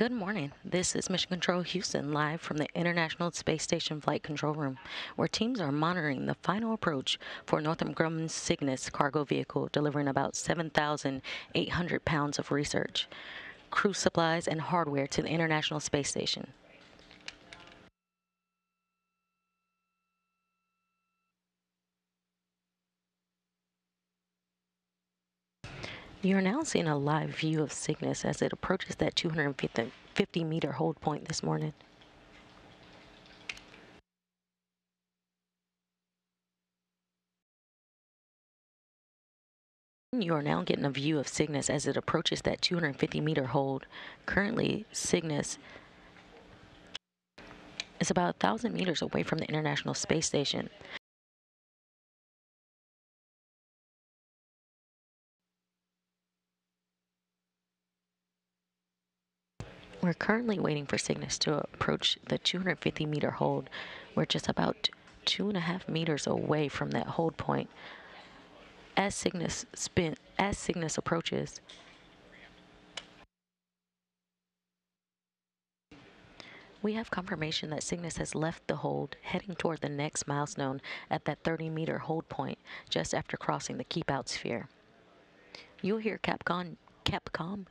Good morning. This is Mission Control Houston, live from the International Space Station Flight Control Room, where teams are monitoring the final approach for Northrop Grumman's Cygnus cargo vehicle, delivering about 7,800 pounds of research, crew supplies, and hardware to the International Space Station. You are now seeing a live view of Cygnus as it approaches that 250-meter hold point this morning. You are now getting a view of Cygnus as it approaches that 250-meter hold. Currently, Cygnus is about 1,000 meters away from the International Space Station. We're currently waiting for Cygnus to approach the 250-meter hold. We're just about 2.5 meters away from that hold point. As Cygnus approaches, we have confirmation that Cygnus has left the hold, heading toward the next milestone at that 30-meter hold point, just after crossing the keep-out sphere. You'll hear Capcom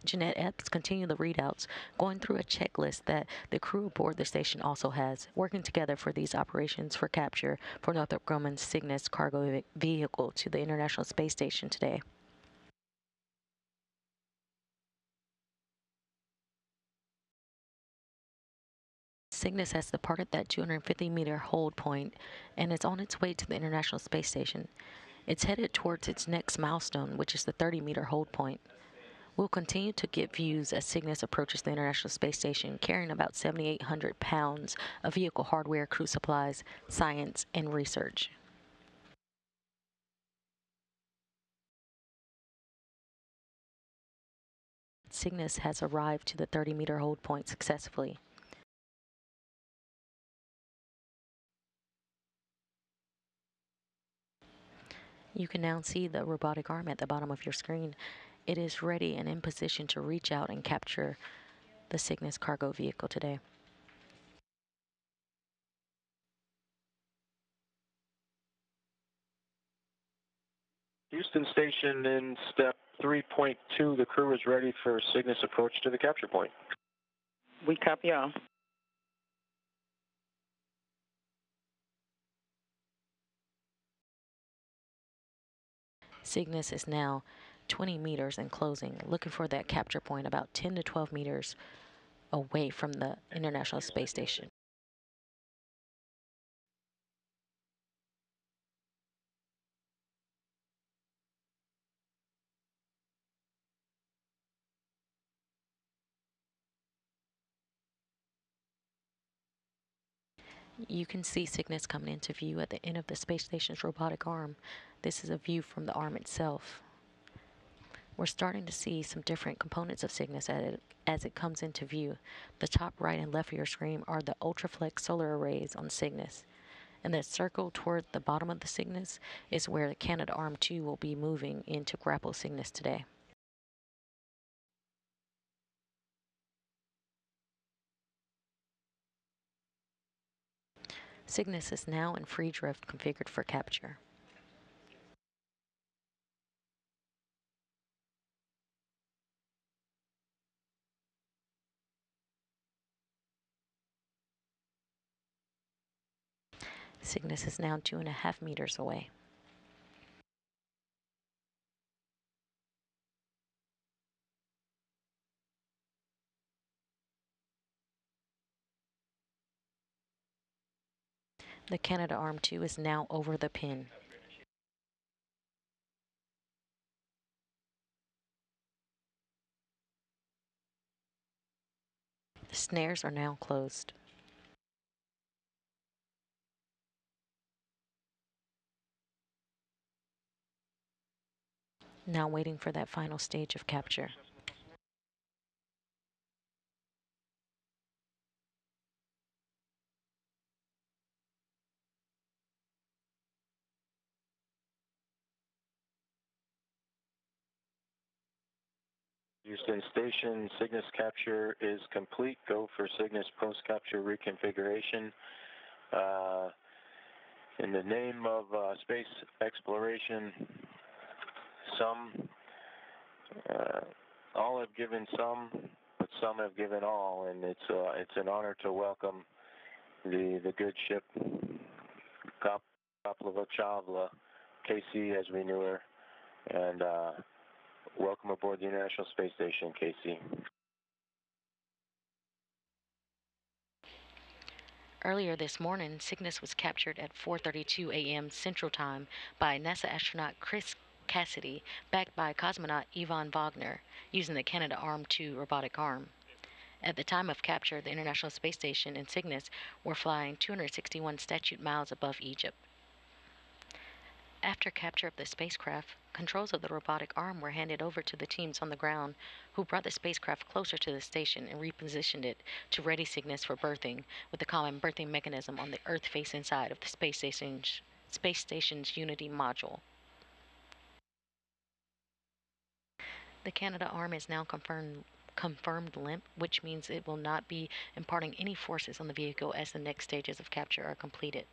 Jeanette Epps continue the readouts, going through a checklist that the crew aboard the station also has, working together for these operations for capture for Northrop Grumman's Cygnus cargo vehicle to the International Space Station today. Cygnus has departed that 250-meter hold point and is on its way to the International Space Station. It's headed towards its next milestone, which is the 30-meter hold point. We'll continue to get views as Cygnus approaches the International Space Station, carrying about 7,800 pounds of vehicle hardware, crew supplies, science, and research. Cygnus has arrived to the 30-meter hold point successfully. You can now see the robotic arm at the bottom of your screen. It is ready and in position to reach out and capture the Cygnus cargo vehicle today. Houston Station in step 3.2, the crew is ready for Cygnus approach to the capture point. We copy all. Cygnus is now 20 meters and closing, looking for that capture point about 10 to 12 meters away from the International Space Station. You can see Cygnus coming into view at the end of the space station's robotic arm. This is a view from the arm itself. We're starting to see some different components of Cygnus as it comes into view. The top right and left of your screen are the ultraflex solar arrays on Cygnus. And that circle toward the bottom of the Cygnus is where the Canadarm2 will be moving in to grapple Cygnus today. Cygnus is now in free drift configured for capture. Cygnus is now 2.5 meters away. The Canadarm2 is now over the pin. The snares are now closed. Now waiting for that final stage of capture. Houston Station, Cygnus capture is complete. Go for Cygnus post-capture reconfiguration. In the name of space exploration, all have given some, but some have given all, and it's an honor to welcome the good ship Kalpana Chawla, KC as we knew her, and welcome aboard the International Space Station, KC. Earlier this morning, Cygnus was captured at 4:32 a.m. Central Time by NASA astronaut Cassidy, backed by cosmonaut Ivan Wagner, using the Canadarm2 robotic arm. At the time of capture, the International Space Station and Cygnus were flying 261 statute miles above Egypt. After capture of the spacecraft, controls of the robotic arm were handed over to the teams on the ground, who brought the spacecraft closer to the station and repositioned it to ready Cygnus for berthing, with the common berthing mechanism on the Earth-facing side of the space station's Unity module. The Canadarm is now confirmed limp, which means it will not be imparting any forces on the vehicle as the next stages of capture are completed.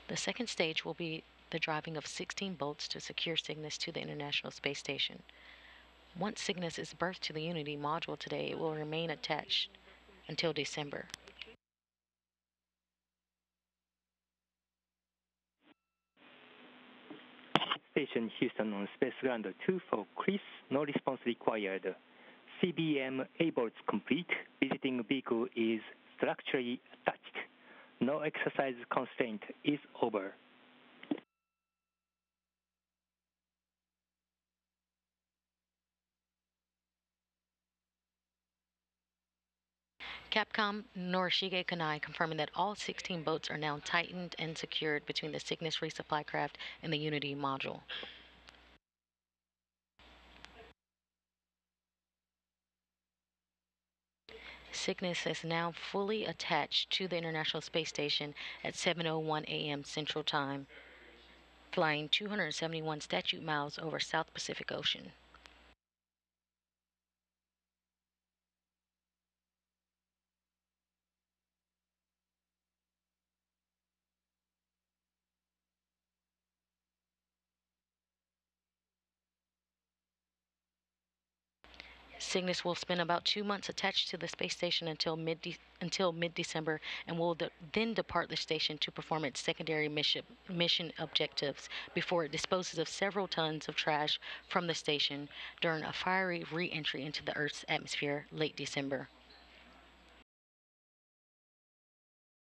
The second stage will be the driving of 16 bolts to secure Cygnus to the International Space Station. Once Cygnus is berthed to the Unity module today, it will remain attached until December. Station Houston on Space Ground 2 for Chris, no response required. CBM aborts complete. Visiting vehicle is structurally attached. No exercise constraint is over. Capcom Norishige Kanai confirming that all 16 boats are now tightened and secured between the Cygnus resupply craft and the Unity module. Cygnus is now fully attached to the International Space Station at 7:01 a.m. Central Time, flying 271 statute miles over South Pacific Ocean. Cygnus will spend about 2 months attached to the space station until mid-December, and will then depart the station to perform its secondary mission objectives before it disposes of several tons of trash from the station during a fiery re-entry into the Earth's atmosphere late December.